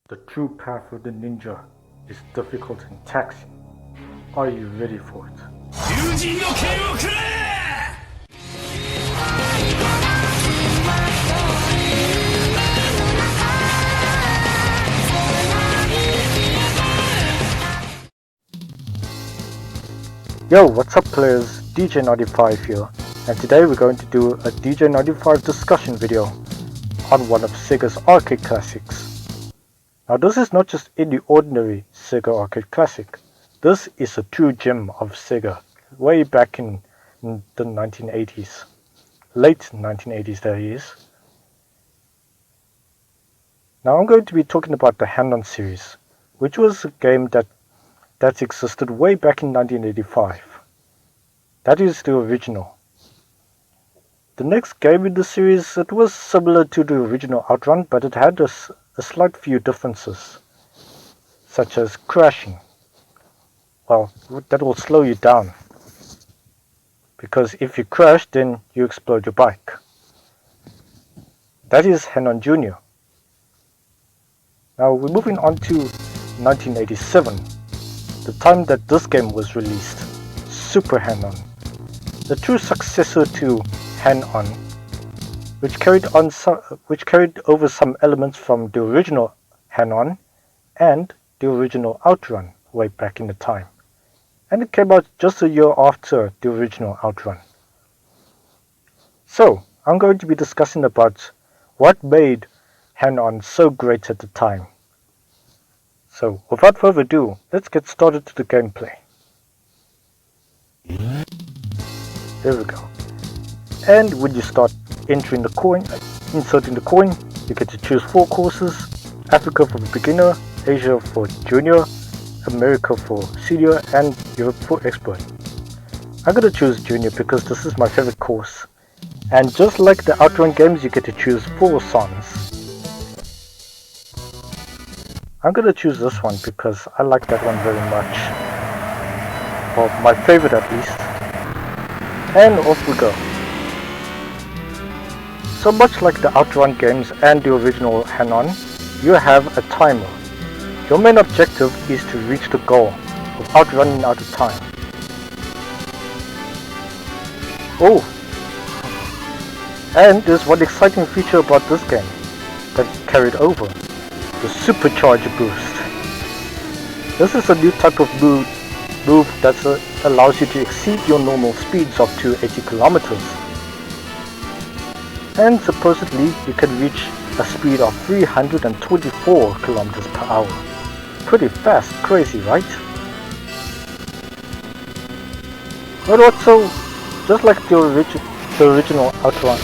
The true path of the ninja is difficult and taxing. Are you ready for it? Yo, what's up players, DJay95 here, and today we're going to do a DJay95 discussion video on one of Sega's arcade classics. Now this is not just any ordinary Sega arcade classic, this is a true gem of Sega, way back in the 1980s, late 1980s that is. Now I'm going to be talking about the Hand-On series, which was a game that existed way back in 1985. That is the original. The next game in the series, it was similar to the original Outrun, but it had a slight few differences, such as crashing. Well, that will slow you down, because if you crash, then you explode your bike. That is Hand-On Junior. Now we're moving on to 1987, the time that this game was released, Super Hand-On, the true successor to Hand-On, which carried over some elements from the original Hand-On and the original Outrun way back in the time, and it came out just a year after the original Outrun. So I'm going to be discussing about what made Hand-On so great at the time. So without further ado, let's get started to the gameplay. There we go. And when you start inserting the coin, you get to choose 4 courses: Africa for beginner, Asia for junior, America for senior, and Europe for expert. I'm going to choose junior because this is my favorite course. And just like the Outrun games, you get to choose 4 songs. I'm going to choose this one because I like that one very much. Well, my favorite at least. And off we go. So much like the Outrun games and the original Hand-On, you have a timer. Your main objective is to reach the goal without running out of time. Oh! And there's one exciting feature about this game that carried over: the supercharger boost. This is a new type of move that allows you to exceed your normal speeds up to 80 kilometers. And supposedly you can reach a speed of 324 kilometers per hour. Pretty fast, crazy, right? But also, just like the original Outrun,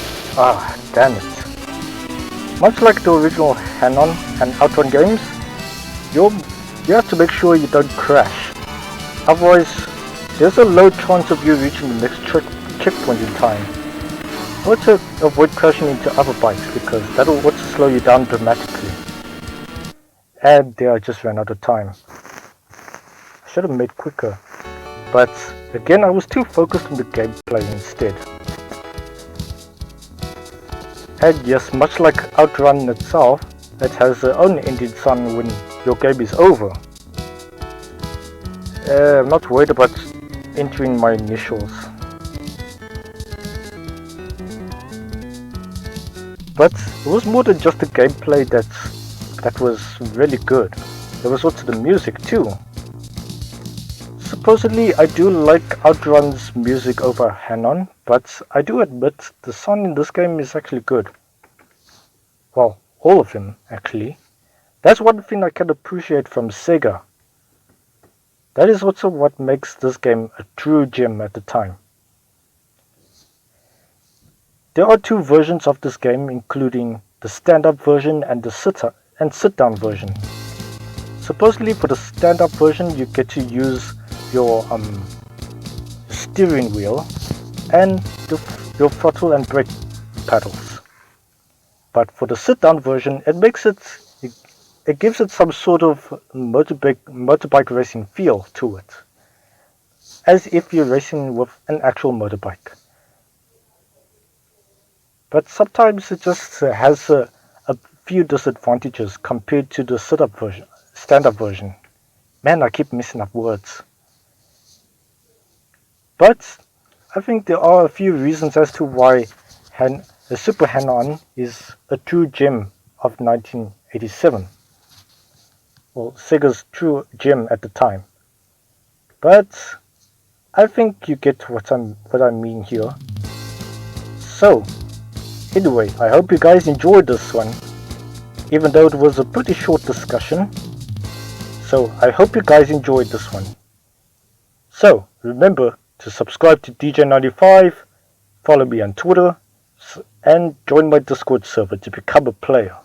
damn it. Much like the original Hand-On and Outrun games, you have to make sure you don't crash. Otherwise, there's a low chance of you reaching the next checkpoint in time. Also, avoid crashing into other bikes because that will also slow you down dramatically. And there, I just ran out of time. I should have made quicker, but again I was too focused on the gameplay instead. And yes, much like Outrun itself, it has its own ending song when your game is over. I'm not worried about entering my initials. But it was more than just the gameplay that was really good. There was also the music too. Supposedly I do like Outrun's music over Hand-On, but I do admit the song in this game is actually good. Well, all of them actually. That's one thing I can appreciate from Sega. That is also what makes this game a true gem at the time. There are 2 versions of this game, including the stand-up version and the sit-down version. Supposedly for the stand-up version you get to use your steering wheel and your throttle and brake paddles. But for the sit-down version, it gives it some sort of motorbike racing feel to it, as if you're racing with an actual motorbike. But sometimes it just has a few disadvantages compared to the standard version. Man, I keep messing up words. But I think there are a few reasons as to why the Super Hand-On is a true gem of 1987. Well, Sega's true gem at the time. But I think you get what I mean here. So, anyway, I hope you guys enjoyed this one, even though it was a pretty short discussion. So, I hope you guys enjoyed this one. So, remember to subscribe to DJay95, follow me on Twitter, and join my Discord server to become a player.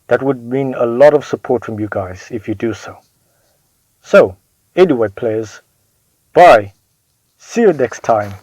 That would mean a lot of support from you guys if you do so. So, anyway players, bye. See you next time.